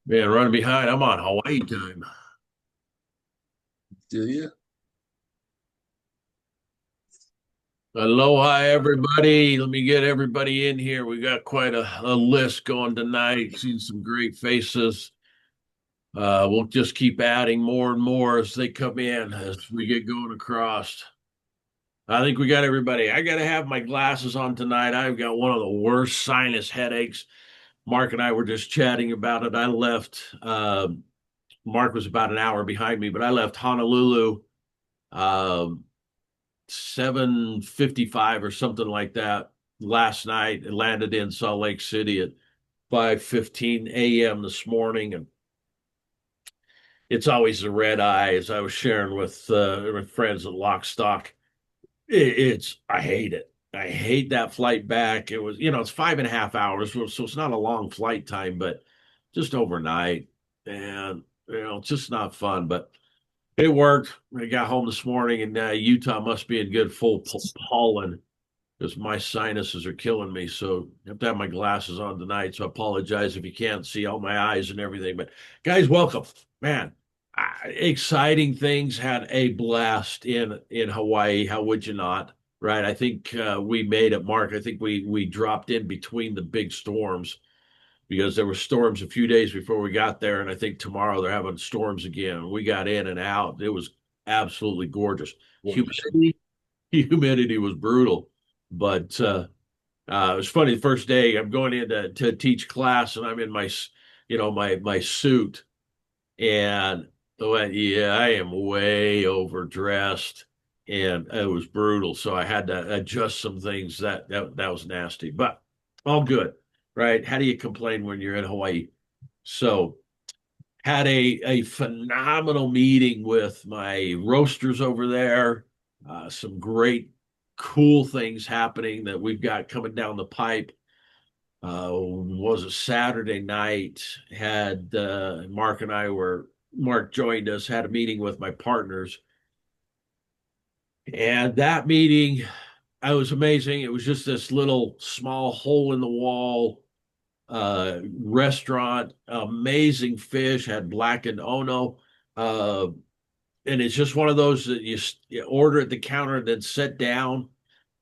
Man, running behind. I'm on Hawaii time. Do you? Aloha, everybody. Let me get everybody in here. We got quite a list going tonight. Seen some great faces. We'll just keep adding more and more as they come in, as we get going across. I think we got everybody. I got to have my glasses on tonight. I've got one of the worst sinus headaches. Mark and I were just chatting about it. I left, Mark was about an hour behind me, but I left Honolulu. Um, 7:55 or something like that last night. It landed in Salt Lake City at 5:15 a.m. this morning, and it's always the red eye. As I was sharing with friends at Lock Stock, it's I hate it. I hate that flight back. It was, it's 5.5 hours, so it's not a long flight time, but just overnight, and it's just not fun. But it worked. I got home this morning, and Utah must be in good full pollen because my sinuses are killing me. So I have to have my glasses on tonight. So I apologize if you can't see all my eyes and everything. But guys, welcome, man. Exciting things. Had a blast in Hawaii. How would you not? Right. I think we made it, Mark. I think we dropped in between the big storms because there were storms a few days before we got there, and I think tomorrow they're having storms again. We got in and out. It was absolutely gorgeous. Gorgeous. Humidity was brutal, but it was funny. The first day I'm going in to teach class, and I'm in my suit, and I went, yeah, I am way overdressed, and it was brutal. So I had to adjust some things. That was nasty, but all good, right? How do you complain when you're in Hawaii? So had a phenomenal meeting with my roasters over there. Some great, cool things happening that we've got coming down the pipe. Was a Saturday night. Had Mark joined us, had a meeting with my partners, and that meeting, I was amazing. It was just this little small hole in the wall restaurant, amazing fish, had blackened ono. Uh, and it's just one of those that you order at the counter and then sit down.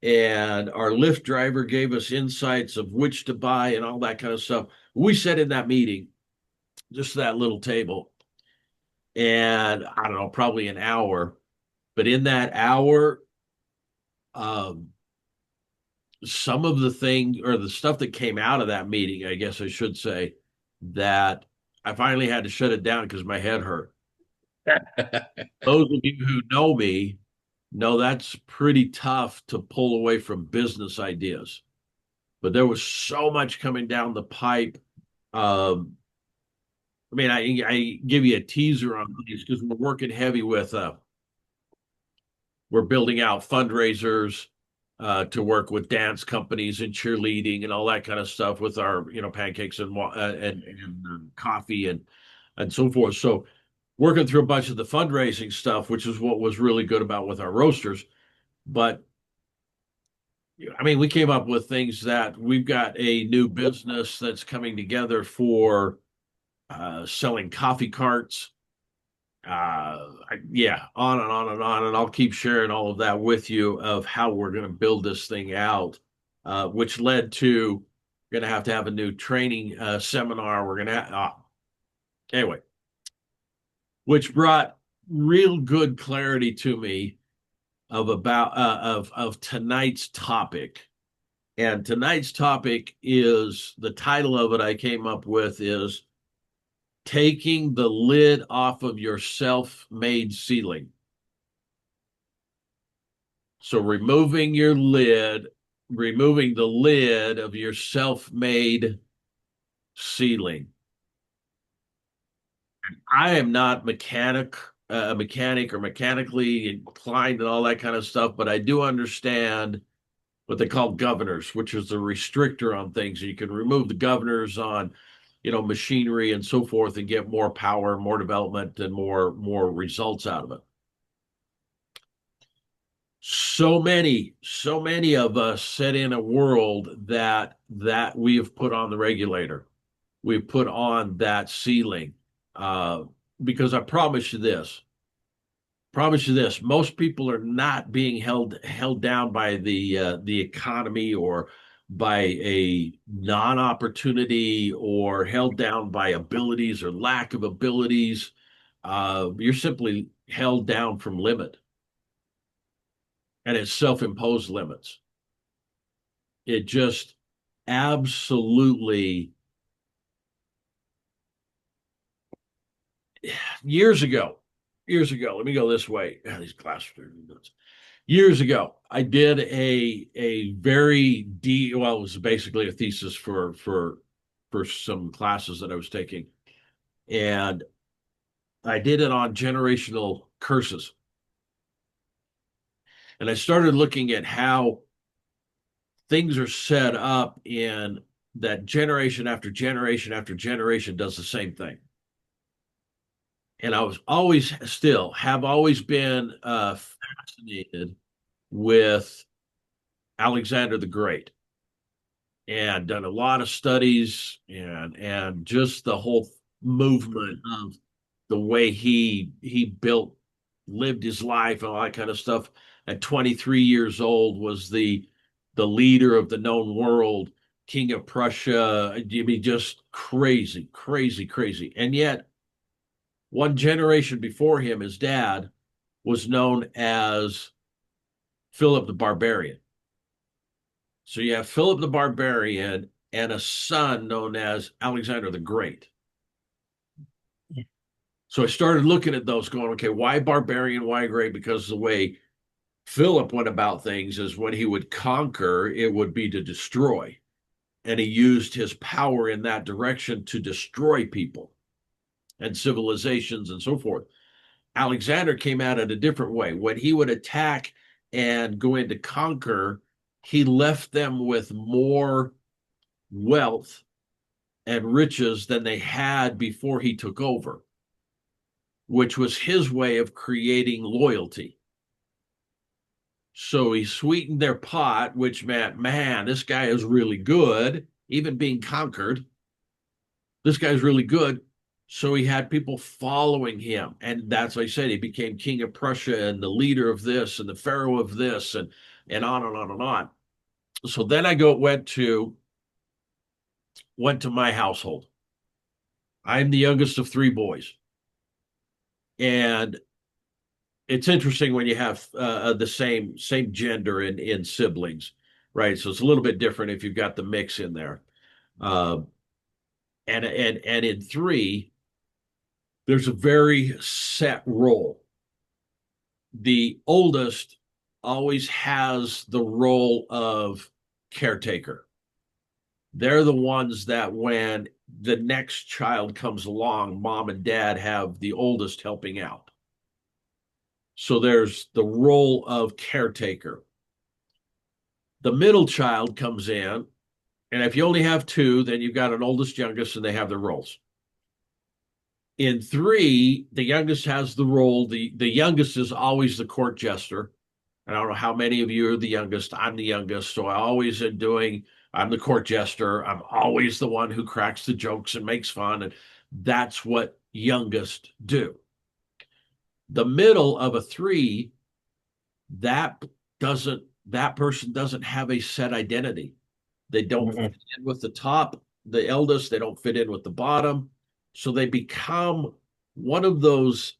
And our Lyft driver gave us insights of which to buy and all that kind of stuff. We sat in that meeting, just that little table, and I don't know, probably an hour. But in that hour, um, some of the thing or the stuff that came out of that meeting, I guess I should say, that I finally had to shut it down because my head hurt. Those of you who know me know that's pretty tough to pull away from business ideas. But there was so much coming down the pipe. Um, I mean, I give you a teaser on these because we're working heavy with we're building out fundraisers to work with dance companies and cheerleading and all that kind of stuff with our pancakes and coffee and so forth. So working through a bunch of the fundraising stuff, which is what was really good about with our roasters. But I mean, we came up with things that we've got a new business that's coming together for selling coffee carts. Yeah, on and on and on. And I'll keep sharing all of that with you of how we're going to build this thing out, which led to going to have a new training seminar. We're going to anyway, which brought real good clarity to me of tonight's topic. And tonight's topic is the title of it I came up with is taking the lid off of your self-made ceiling. So removing the lid of your self-made ceiling. I am not a mechanic or mechanically inclined and all that kind of stuff, but I do understand what they call governors, which is the restrictor on things. You can remove the governors on, machinery and so forth, and get more power, more development, and more results out of it. So many of us sit in a world that we have put on the regulator. we put on that ceiling. Uh, because I promise you this, most people are not being held down by the economy or by a non-opportunity or held down by abilities or lack of abilities. You're simply held down from limit, and it's self-imposed limits. It just absolutely years ago, years ago. Let me go this way. These classes are nuts. Years ago, I did a very deep. Well, it was basically a thesis for some classes that I was taking, and I did it on generational curses. And I started looking at how things are set up in that generation after generation after generation does the same thing. And I was always still have always been fascinated with Alexander the Great and done a lot of studies and just the whole movement of the way he built, lived his life and all that kind of stuff. At 23 years old, was the leader of the known world, king of Prussia. I mean, just crazy, crazy, crazy. And yet, one generation before him, his dad was known as Philip the Barbarian. So you have Philip the Barbarian and a son known as Alexander the Great. So I started looking at those, going, okay, why barbarian? Why great? Because the way Philip went about things is when he would conquer, it would be to destroy. And he used his power in that direction to destroy people and civilizations and so forth. Alexander came at it a different way. When he would attack and go in to conquer, he left them with more wealth and riches than they had before he took over, which was his way of creating loyalty. So he sweetened their pot, which meant, man, this guy is really good, even being conquered. This guy's really good. So he had people following him. And that's like I said, he became king of Prussia and the leader of this and the pharaoh of this and on and on and on. So then I went to my household. I'm the youngest of three boys. And it's interesting when you have the same gender in siblings, right? So it's a little bit different if you've got the mix in there. Uh, and in three, there's a very set role. The oldest always has the role of caretaker. They're the ones that when the next child comes along, mom and dad have the oldest helping out. So there's the role of caretaker. The middle child comes in, and if you only have two, then you've got an oldest, youngest, and they have their roles. In three, the youngest has the role. The youngest is always the court jester. And I don't know how many of you are the youngest. I'm the youngest, so I always am doing. I'm the court jester. I'm always the one who cracks the jokes and makes fun, and that's what youngest do. The middle of a three, that that person doesn't have a set identity. They don't fit in with the top, the eldest, they don't fit in with the bottom. So they become one of those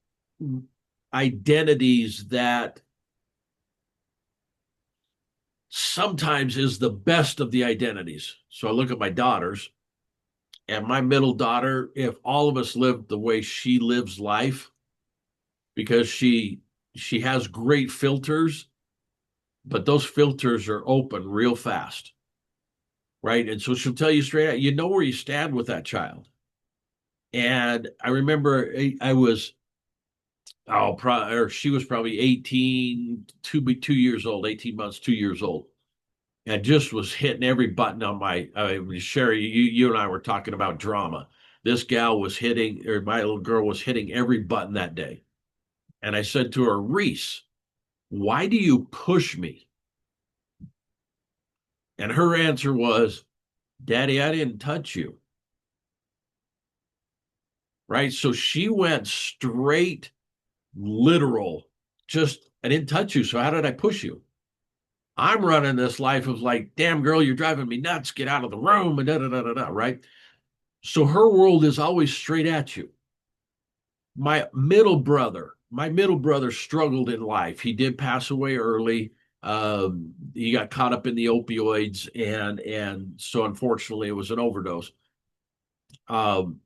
identities that sometimes is the best of the identities. So I look at my daughters, and my middle daughter, if all of us lived the way she lives life, because she has great filters, but those filters are open real fast, right? And so she'll tell you straight out, you know where you stand with that child. And I remember I was, or she was probably 18, 2 years old, 18 months, 2 years old. And just was hitting every button on my, Sherry, you and I were talking about drama. This gal was hitting, or my little girl was hitting every button that day. And I said to her, Reese, why do you push me? And her answer was, Daddy, I didn't touch you. right? So she went straight literal, just I didn't touch you. So how did I push you? I'm running this life of like, damn girl, you're driving me nuts. Get out of the room and da da da da da, right? So her world is always straight at you. My middle brother struggled in life. He did pass away early. He got caught up in the opioids, and so unfortunately, it was an overdose. Um,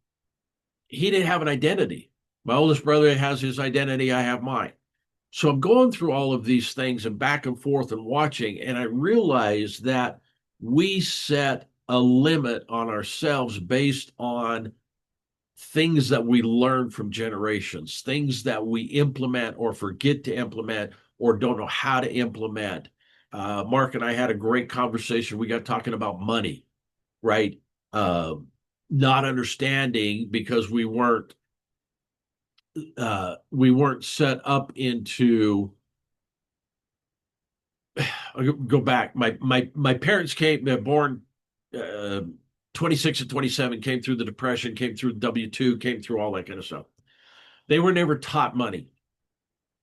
he didn't have an identity. My oldest brother has his identity. I have mine. So I'm going through all of these things and back and forth and watching, and I realize that we set a limit on ourselves based on things that we learn from generations, things that we implement or forget to implement or don't know how to implement. Mark and I had a great conversation. We got talking about money, right? Uh, Not understanding because we weren't set up into. I'll go back. My parents came. They're born uh, 26 and 27. Came through the depression. Came through W-2. Came through all that kind of stuff. They were never taught money.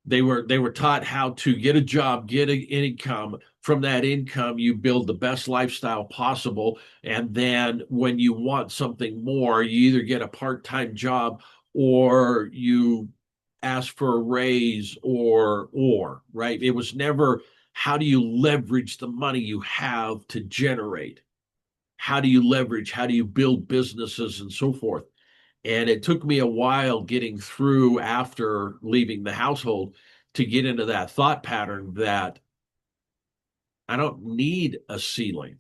They were taught how to get a job, get an income. From that income, you build the best lifestyle possible. And then when you want something more, you either get a part-time job or you ask for a raise or right. It was never how do you leverage the money you have to generate? How do you leverage? How do you build businesses and so forth? And it took me a while getting through after leaving the household to get into that thought pattern that I don't need a ceiling.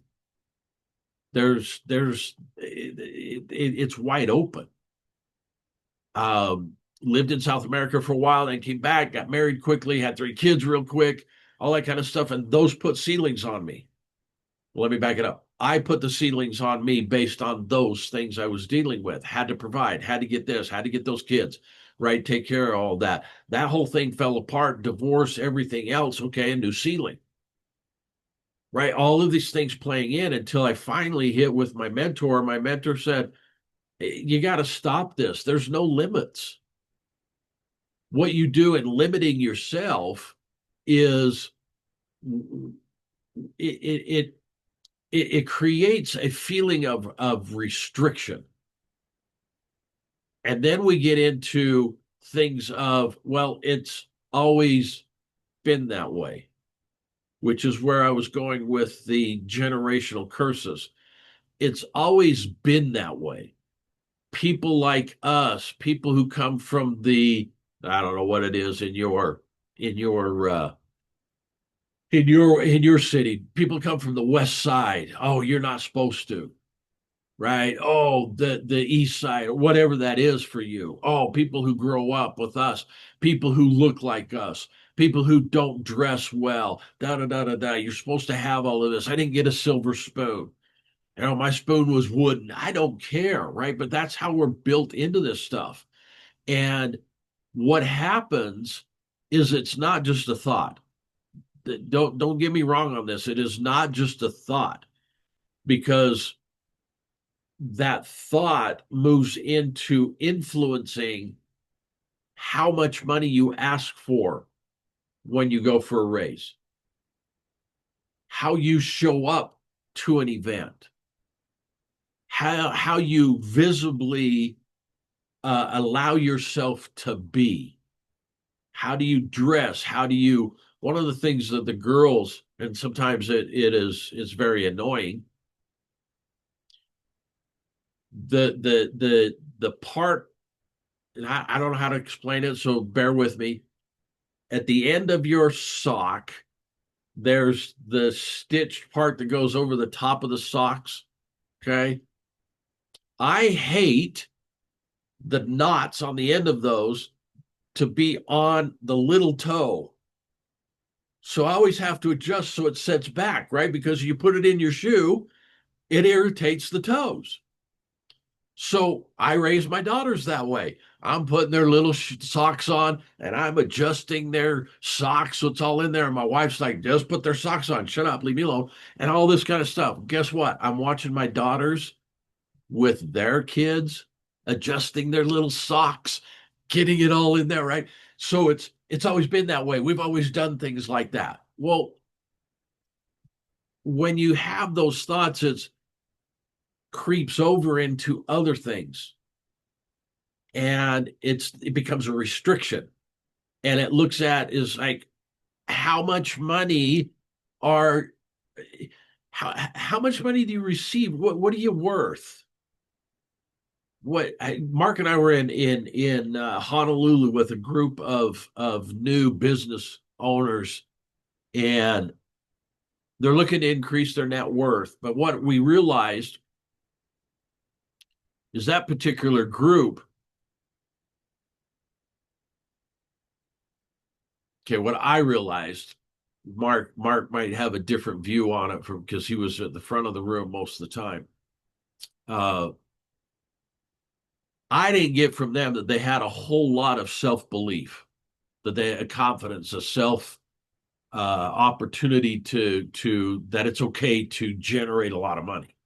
It's wide open. Lived in South America for a while, then came back, got married quickly, had 3 kids real quick, all that kind of stuff. And those put ceilings on me. Well, let me back it up. I put the ceilings on me based on those things I was dealing with, had to provide, had to get this, had to get those kids, right? Take care of all that. That whole thing fell apart, divorce, everything else. Okay, a new ceiling, right? All of these things playing in until I finally hit with my mentor. My mentor said, you got to stop this. There's no limits. What you do in limiting yourself is it, it creates a feeling of restriction. And then we get into things of, well, it's always been that way, which is where I was going with the generational curses. It's always been that way. People like us, people who come from I don't know what it is in your in your city, people come from the west side. Oh, you're not supposed to, right? Oh, the east side or whatever that is for you. Oh, people who grow up with us, people who look like us, people who don't dress well. Da da da da da. You're supposed to have all of this. I didn't get a silver spoon. My spoon was wooden. I don't care, right? But that's how we're built into this stuff. And what happens is it's not just a thought. Don't get me wrong on this. It is not just a thought because that thought moves into influencing how much money you ask for when you go for a raise, how you show up to an event, how you visibly allow yourself to be. How do you dress? One of the things that the girls, and sometimes it's very annoying, the part, and I don't know how to explain it, so bear with me. At the end of your sock, there's the stitched part that goes over the top of the socks. Okay. I hate the knots on the end of those to be on the little toe. So I always have to adjust so it sets back, right? Because you put it in your shoe, it irritates the toes. So I raise my daughters that way. I'm putting their little socks on and I'm adjusting their socks so it's all in there. And my wife's like, just put their socks on. Shut up, leave me alone. And all this kind of stuff. Guess what? I'm watching my daughters with their kids adjusting their little socks, getting it all in there, right? So it's always been that way. We've always done things like that. Well, when you have those thoughts, it creeps over into other things, and it becomes a restriction. And it looks at is like, how much money are how much money do you receive? What are you worth? Mark and I were in Honolulu with a group of new business owners, and they're looking to increase their net worth. But what we realized is that particular group, okay, what I realized, Mark might have a different view on it from because he was at the front of the room most of the time. I didn't get from them that they had a whole lot of self-belief, that they had confidence, a self opportunity to that it's okay to generate a lot of money.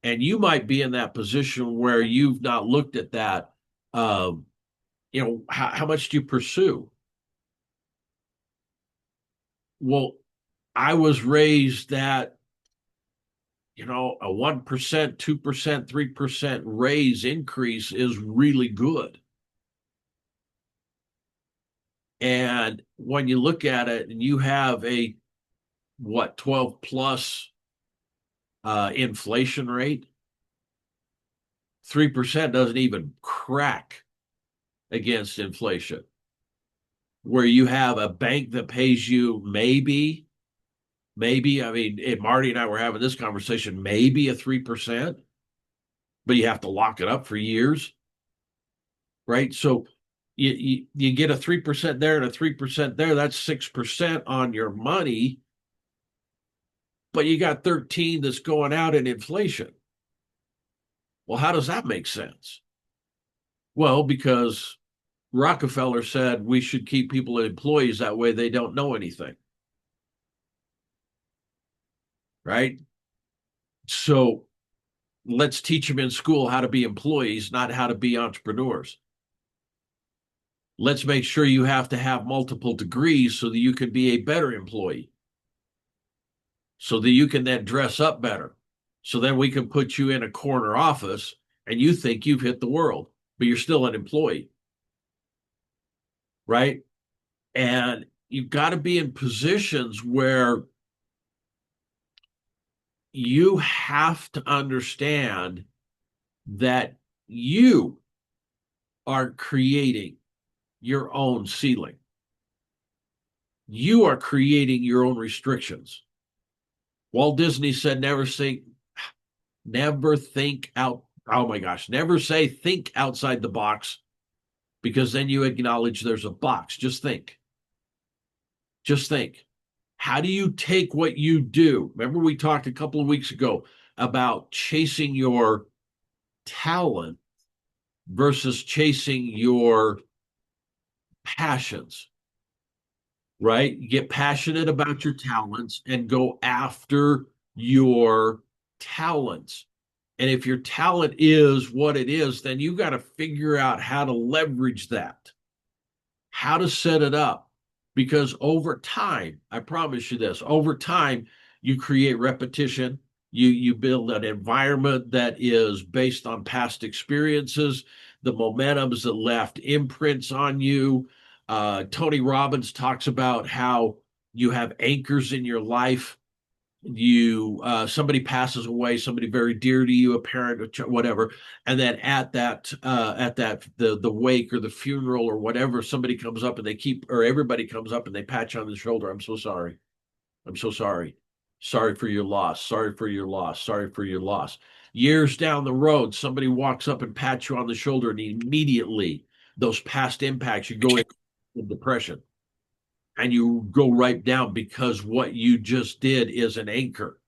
And you might be in that position where you've not looked at that. Um, how much do you pursue? Well, I was raised that a 1%, 2%, 3% raise increase is really good. And when you look at it and you have a 12 plus inflation rate, 3% doesn't even crack against inflation. Where you have a bank that pays you maybe, I mean, Marty and I were having this conversation, maybe a 3%, but you have to lock it up for years, right? So you get a 3% there and a 3% there, that's 6% on your money, but you got 13 that's going out in inflation. Well, how does that make sense? Well, because Rockefeller said we should keep people as employees, that way they don't know anything, right? So let's teach them in school how to be employees, not how to be entrepreneurs. Let's make sure you have to have multiple degrees so that you can be a better employee, so that you can then dress up better. So then we can put you in a corner office and you think you've hit the world, but you're still an employee, right? And you've got to be in positions where you have to understand that you are creating your own ceiling. You are creating your own restrictions. Walt Disney said, never think out. Oh my gosh, never say think outside the box, because then you acknowledge there's a box. Just think. Just think. How do you take what you do? Remember, we talked a couple of weeks ago about chasing your talent versus chasing your passions, right? You get passionate about your talents and go after your talents. And if your talent is what it is, then you got to figure out how to leverage that, how to set it up. Because over time, I promise you this, over time, you create repetition. You build an environment that is based on past experiences, the momentums that left imprints on you. Tony Robbins talks about how you have anchors in your life. Somebody passes away, somebody very dear to you, a parent, whatever, and then at that the wake or the funeral or whatever, somebody comes up and everybody comes up and they pat you on the shoulder. I'm so sorry. I'm so sorry. Sorry for your loss. Sorry for your loss. Sorry for your loss. Years down the road, somebody walks up and pats you on the shoulder, and immediately those past impacts, you go into depression and you go right down, because what you just did is an anchor.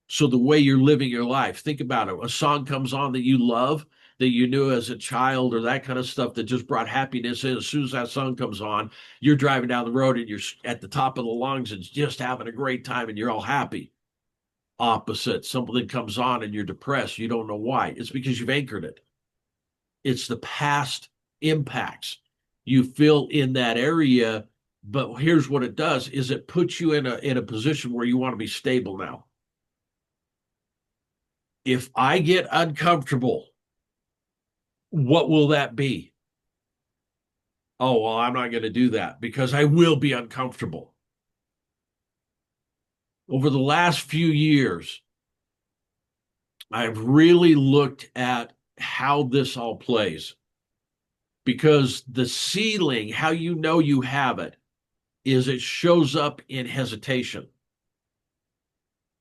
So the way you're living your life, think about it. A song comes on that you love, that you knew as a child, or that kind of stuff that just brought happiness in. As soon as that song comes on, you're driving down the road and you're at the top of the lungs and just having a great time and you're all happy. Opposite, something comes on and you're depressed. You don't know why. It's because you've anchored it. It's the past impacts you feel in that area. But here's what it does is it puts you in a position where you want to be stable now. If I get uncomfortable, what will that be? Oh, well, I'm not going to do that because I will be uncomfortable. Over the last few years, I've really looked at how this all plays because the ceiling, how you know you have it, is it shows up in hesitation.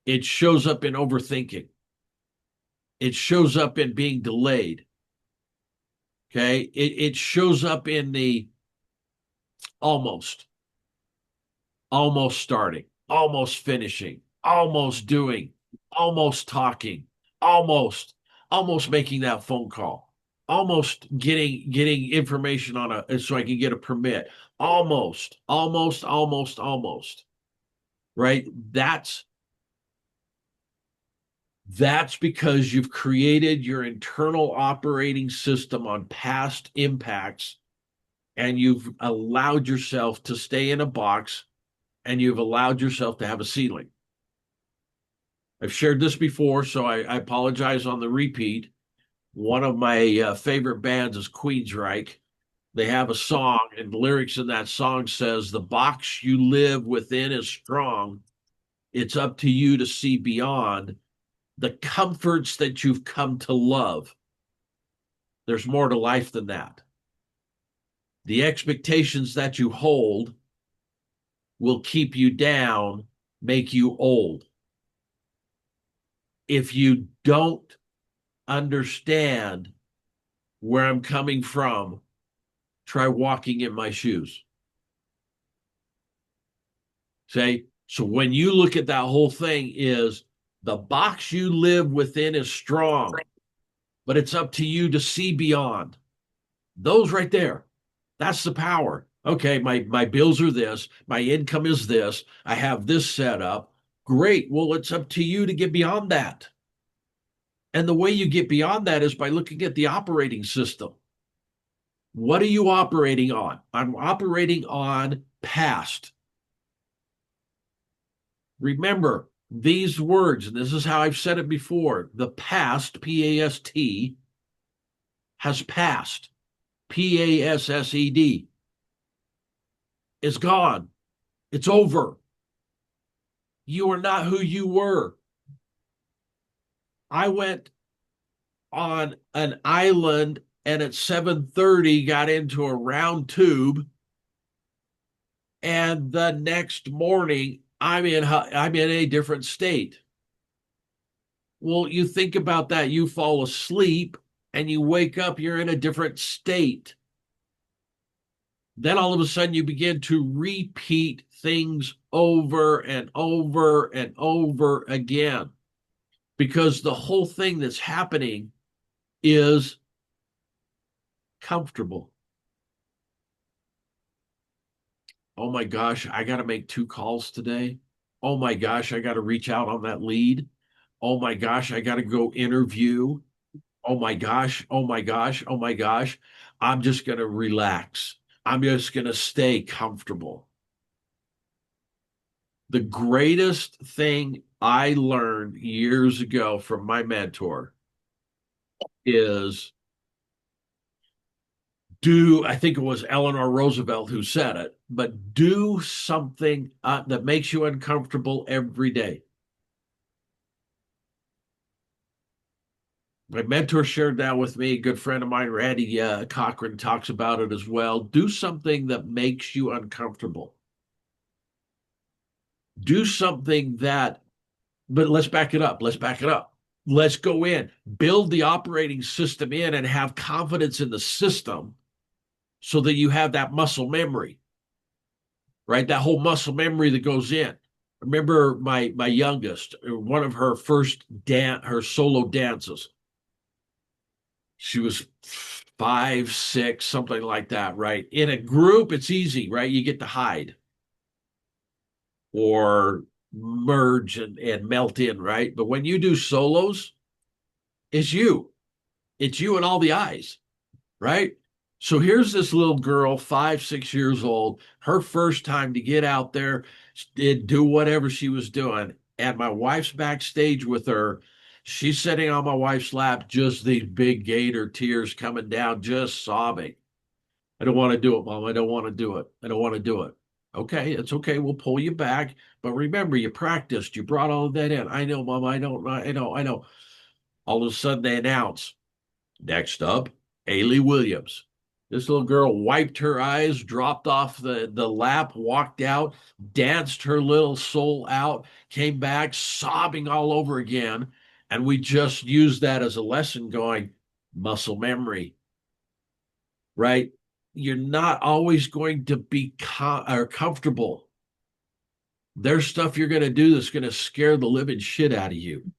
It shows up in overthinking. It shows up in being delayed. Okay. It shows up in the almost, almost starting, almost finishing, almost doing, almost talking, almost, almost making that phone call, almost getting information on a so I can get a permit. Almost, almost, almost, almost. Right? That's because you've created your internal operating system on past impacts and you've allowed yourself to stay in a box and you've allowed yourself to have a ceiling. I've shared this before, so I apologize on the repeat. One of my favorite bands is Queensryche. They have a song, and the lyrics in that song says, "The box you live within is strong. It's up to you to see beyond the comforts that you've come to love. There's more to life than that. The expectations that you hold will keep you down, make you old. If you don't understand where I'm coming from, try walking in my shoes." Say, so when you look at that whole thing is the box you live within is strong, but it's up to you to see beyond. Those right there, that's the power. Okay, my bills are this, my income is this, I have this set up. Great. Well, it's up to you to get beyond that. And the way you get beyond that is by looking at the operating system. What are you operating on? I'm operating on past. Remember these words, and this is how I've said it before. The past, P-A-S-T, has passed. P-A-S-S-E-D. Is gone. It's over. You are not who you were. I went on an island and at 7:30 got into a round tube, and the next morning I'm in a different state. Well, you think about that. You fall asleep and you wake up, you're in a different state. Then all of a sudden you begin to repeat things over and over and over again because the whole thing that's happening is comfortable. Oh my gosh, I got to make 2 calls today. Oh my gosh, I got to reach out on that lead. Oh my gosh, I got to go interview. Oh my gosh, oh my gosh, oh my gosh. I'm just going to relax. I'm just going to stay comfortable. The greatest thing I learned years ago from my mentor is I think it was Eleanor Roosevelt who said it, but do something that makes you uncomfortable every day. My mentor shared that with me. A good friend of mine, Randy Cochran, talks about it as well. Do something that makes you uncomfortable. Do something but let's back it up. Let's back it up. Let's go in, build the operating system in and have confidence in the system so that you have that muscle memory, right? That whole muscle memory that goes in. Remember my youngest, one of her first her solo dances. She was 5, 6, something like that, right? In a group, it's easy, right? You get to hide or merge and melt in, right? But when you do solos, it's you. It's you and all the eyes. right? So here's this little girl, 5, 6 years old, her first time to get out there, did do whatever she was doing. And my wife's backstage with her. She's sitting on my wife's lap, just these big gator tears coming down, just sobbing. I don't want to do it, Mom. I don't want to do it. I don't want to do it. Okay, it's okay. We'll pull you back. But remember, you practiced. You brought all of that in. I know, Mom. I don't. I know. I know. All of a sudden, they announce next up, Ailey Williams. This little girl wiped her eyes, dropped off the lap, walked out, danced her little soul out, came back sobbing all over again. And we just used that as a lesson going, muscle memory, right? You're not always going to be comfortable. There's stuff you're going to do that's going to scare the living shit out of you.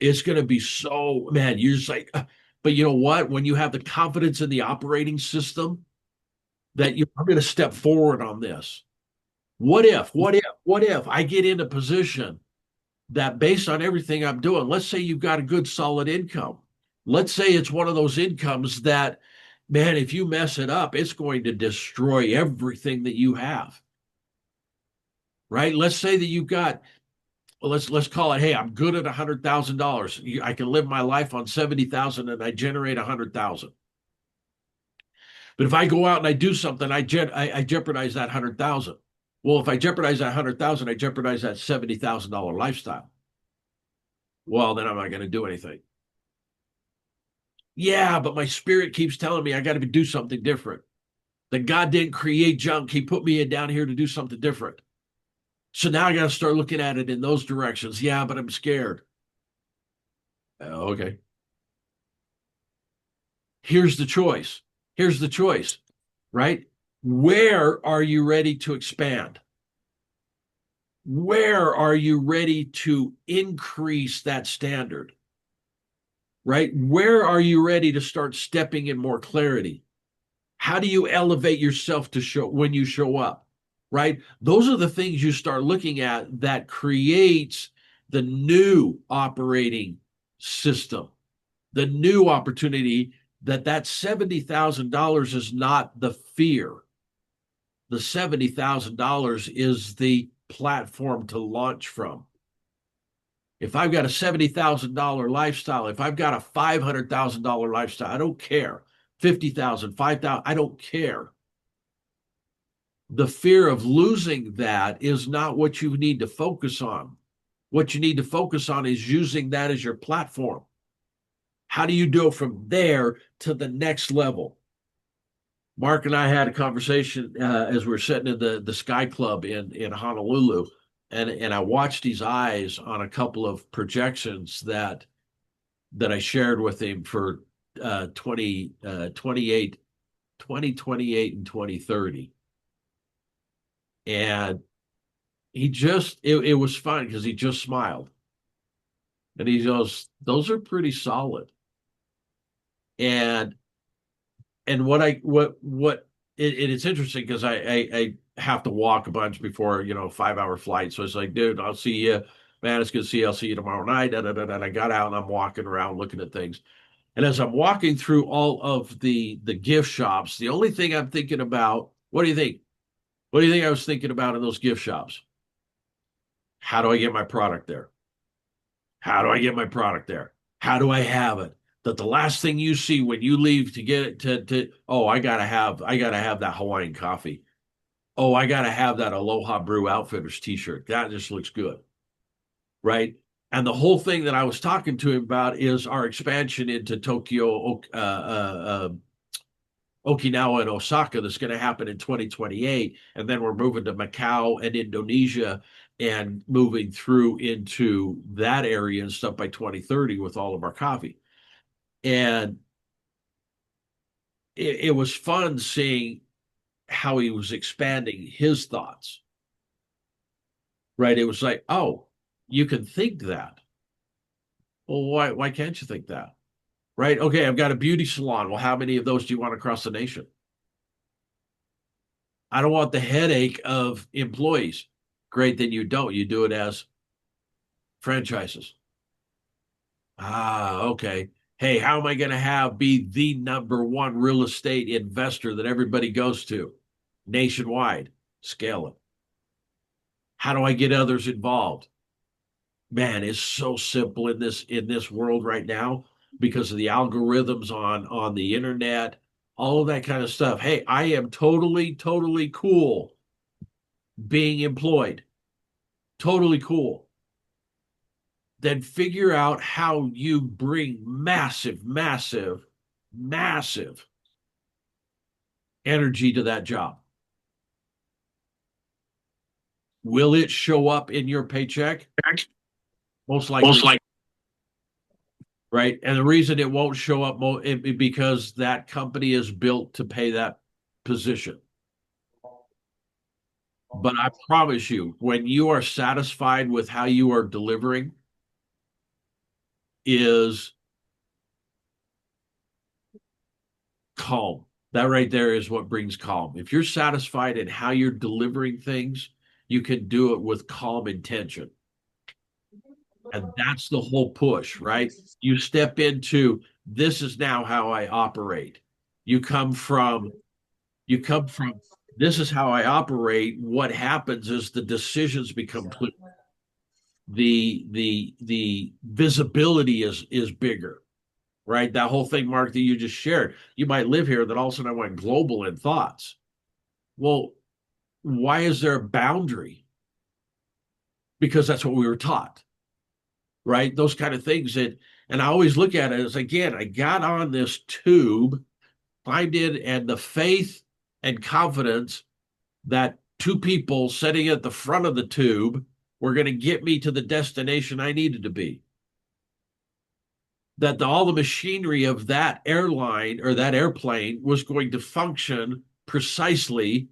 It's going to be so, man, you're just like, but you know what? When you have the confidence in the operating system that I'm going to step forward on this. What if I get in a position that based on everything I'm doing, let's say you've got a good solid income. Let's say it's one of those incomes that, man, if you mess it up, it's going to destroy everything that you have. Right? Let's say that you've got, well, let's call it, hey, I'm good at $100,000. I can live my life on 70,000 and I generate 100,000. But if I go out and I do something, I jeopardize that 100,000. Well, if I jeopardize that 100,000, I jeopardize that $70,000 lifestyle. Well, then I'm not going to do anything. Yeah, but my spirit keeps telling me I got to do something different. That God didn't create junk. He put me down here to do something different. So now I got to start looking at it in those directions. Yeah, but I'm scared. Okay. Here's the choice. Here's the choice, right? Where are you ready to expand? Where are you ready to increase that standard? Right? Where are you ready to start stepping in more clarity? How do you elevate yourself to show when you show up? Right? Those are the things you start looking at that creates the new operating system, the new opportunity that $70,000 is not the fear. The $70,000 is the platform to launch from. If I've got a $70,000 lifestyle, if I've got a $500,000 lifestyle, I don't care. 50,000, 5,000, I don't care. The fear of losing that is not what you need to focus on. What you need to focus on is using that as your platform. How do you go from there to the next level? Mark and I had a conversation as we were sitting in the Sky Club in Honolulu, and I watched his eyes on a couple of projections that I shared with him for 2028 and 2030. And it was fun because he just smiled. And he goes, those are pretty solid. And it's interesting because I have to walk a bunch before, 5 hour flight. So it's like, dude, I'll see you, man. It's good to see you. I'll see you tomorrow night. And I got out and I'm walking around looking at things. And as I'm walking through all of the gift shops, the only thing I'm thinking about, what do you think? What do you think I was thinking about in those gift shops? How do I get my product there? How do I get my product there? How do I have it? That the last thing you see when you leave to get it oh, I gotta have that Hawaiian coffee. Oh, I gotta have that Aloha Brew Outfitters t-shirt. That just looks good. Right. And the whole thing that I was talking to him about is our expansion into Tokyo, Okinawa and Osaka that's going to happen in 2028. And then we're moving to Macau and Indonesia and moving through into that area and stuff by 2030 with all of our coffee. And it was fun seeing how he was expanding his thoughts, right? It was like, oh, you can think that. Well, why can't you think that? Right? Okay, I've got a beauty salon. Well, how many of those do you want across the nation? I don't want the headache of employees. Great, then you don't. You do it as franchises. Ah, okay. Hey, how am I going to be the number one real estate investor that everybody goes to nationwide? Scale it. How do I get others involved? Man, it's so simple in this world right now because of the algorithms on the internet, all of that kind of stuff. Hey, I am totally cool being employed. Totally cool. Then figure out how you bring massive energy to that job. Will it show up in your paycheck? Most likely, Most like right? And the reason it won't show up because that company is built to pay that position. But I promise you, when you are satisfied with how you are delivering, is calm. That right there is what brings calm. If you're satisfied in how you're delivering things, you can do it with calm intention. And that's the whole push, right? You step into this is now how I operate. You come from, you come from, this is how I operate. What happens is the decisions become clear. The visibility is bigger, right? That whole thing, Mark, that you just shared. You might live here, that all of a sudden I went global in thoughts. Well, why is there a boundary? Because that's what we were taught, right? Those kind of things. And I always look at it as, again, I got on this tube, climbed in, and the faith and confidence that two people sitting at the front of the tube were going to get me to the destination I needed to be. That all the machinery of that airline or that airplane was going to function precisely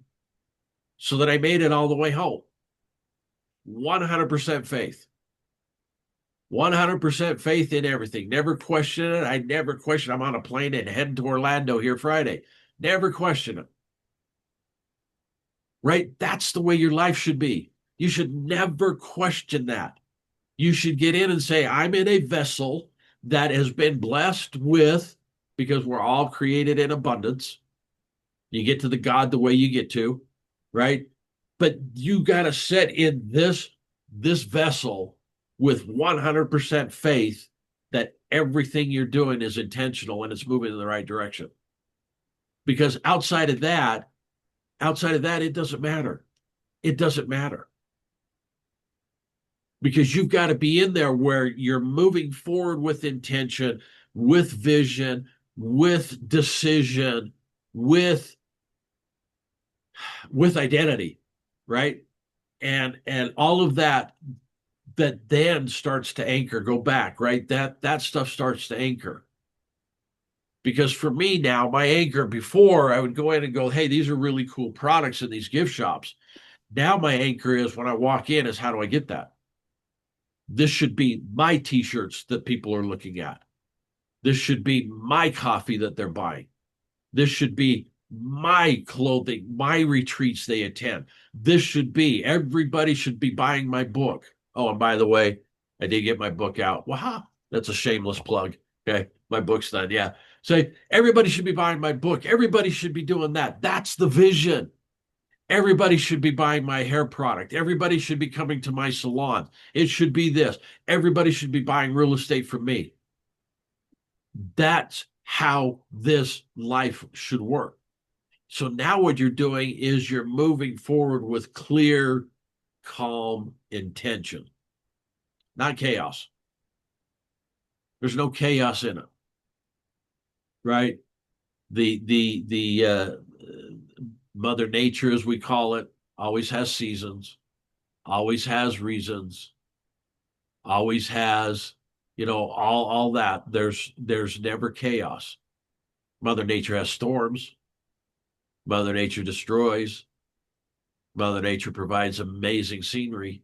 so that I made it all the way home. 100% faith. 100% faith in everything. Never question it. I never question. I'm on a plane and heading to Orlando here Friday. Never question it. Right? That's the way your life should be. You should never question that. You should get in and say, I'm in a vessel that has been blessed with, because we're all created in abundance. You get to the God the way you get to, right? But you got to set in this vessel with 100% faith that everything you're doing is intentional and it's moving in the right direction. Because outside of that, it doesn't matter. It doesn't matter. Because you've got to be in there where you're moving forward with intention, with vision, with decision, with identity, right? And all of that then starts to anchor, go back, right? That stuff starts to anchor. Because for me now, my anchor before I would go in and go, hey, these are really cool products in these gift shops. Now my anchor is when I walk in is how do I get that? This should be my t-shirts that people are looking at. This should be my coffee that they're buying. This should be my clothing, my retreats they attend. This should be, everybody should be buying my book. Oh, and by the way, I did get my book out. Wow, that's a shameless plug. Okay, my book's done. Yeah. So everybody should be buying my book. Everybody should be doing that. That's the vision. Everybody should be buying my hair product. Everybody should be coming to my salon. It should be this. Everybody should be buying real estate from me. That's how this life should work. So now what you're doing is you're moving forward with clear, calm intention, not chaos. There's no chaos in it, right? The Mother Nature, as we call it, always has seasons, always has reasons, always has, all that. There's never chaos. Mother Nature has storms. Mother Nature destroys. Mother Nature provides amazing scenery,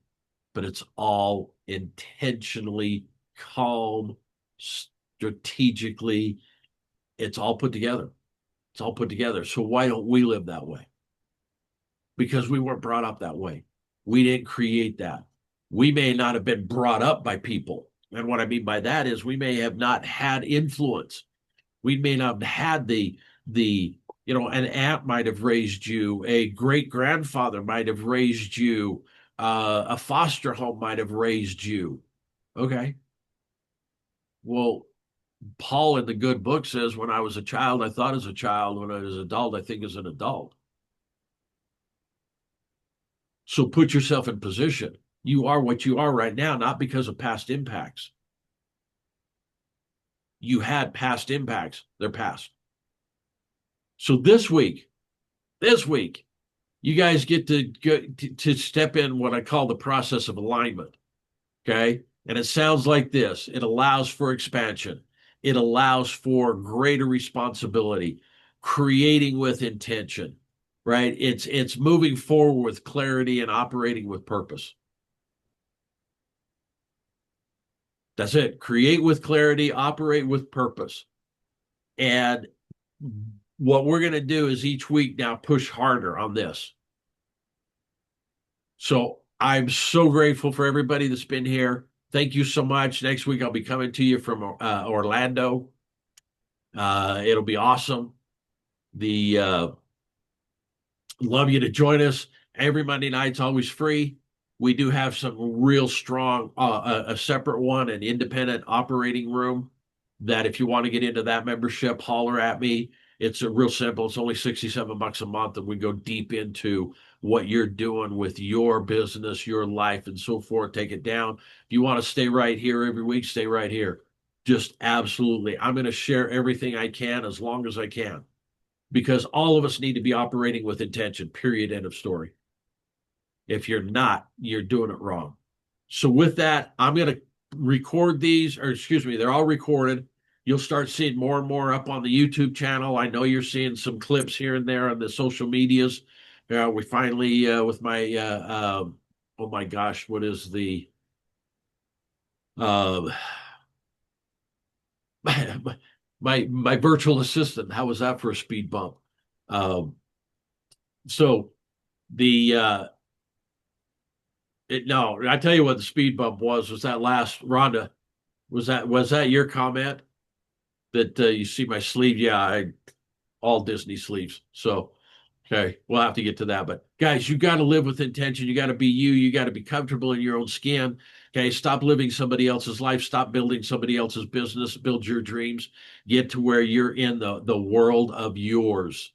but it's all intentionally calm, strategically. It's all put together. It's all put together. So why don't we live that way? Because we weren't brought up that way. We didn't create that. We may not have been brought up by people And what I mean by that is we may have not had influence. We may not have had an aunt might have raised you, a great grandfather might have raised you, a foster home might have raised you. Okay. Well, Paul in the good book says, when I was a child, I thought as a child. When I was an adult, I think as an adult. So put yourself in position. You are what you are right now, not because of past impacts. You had past impacts, they're past. So this week, you guys get to step in what I call the process of alignment. Okay. And it sounds like this: it allows for expansion, it allows for greater responsibility, creating with intention, right? It's moving forward with clarity and operating with purpose. That's it. Create with clarity, operate with purpose. And what we're going to do is each week now push harder on this. So I'm so grateful for everybody that's been here. Thank you so much. Next week, I'll be coming to you from Orlando. It'll be awesome. The Love you to join us. Every Monday night's always free. We do have some real strong, a separate one, an independent operating room that if you want to get into that membership, holler at me. It's a real simple. It's only $67 a month, and we go deep into what you're doing with your business, your life, and so forth. Take it down. If you want to stay right here every week, stay right here. Just absolutely. I'm going to share everything I can as long as I can, because all of us need to be operating with intention, period, end of story. If you're not, you're doing it wrong. So with that, I'm going to record these, or excuse me, they're all recorded. You'll start seeing more and more up on the YouTube channel. I know you're seeing some clips here and there on the social medias. We finally, with my, oh my gosh, what is the, uh, my virtual assistant? How was that for a speed bump? Um, so the no, I tell you what the speed bump was that last Rhonda. Was that your comment that you see my sleeve? Yeah, all Disney sleeves. So okay, we'll have to get to that. But guys, you got to live with intention. You got to be you. You got to be comfortable in your own skin. Okay, stop living somebody else's life. Stop building somebody else's business. Build your dreams. Get to where you're in the world of yours.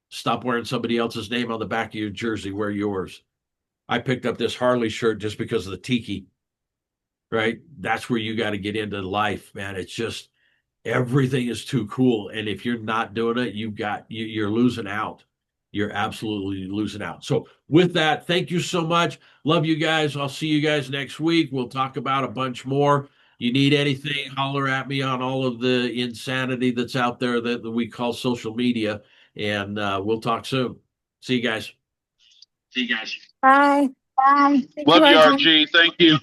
Stop wearing somebody else's name on the back of your jersey. Wear yours. I picked up this Harley shirt just because of the tiki, right? That's where you got to get into life, man. It's just everything is too cool. And if you're not doing it, you're losing out. You're absolutely losing out. So with that, thank you so much. Love you guys. I'll see you guys next week. We'll talk about a bunch more. You need anything, holler at me on all of the insanity that's out there that we call social media. And we'll talk soon. See you guys. Bye. Bye. Thank you, Love you, RG. RG. Thank you.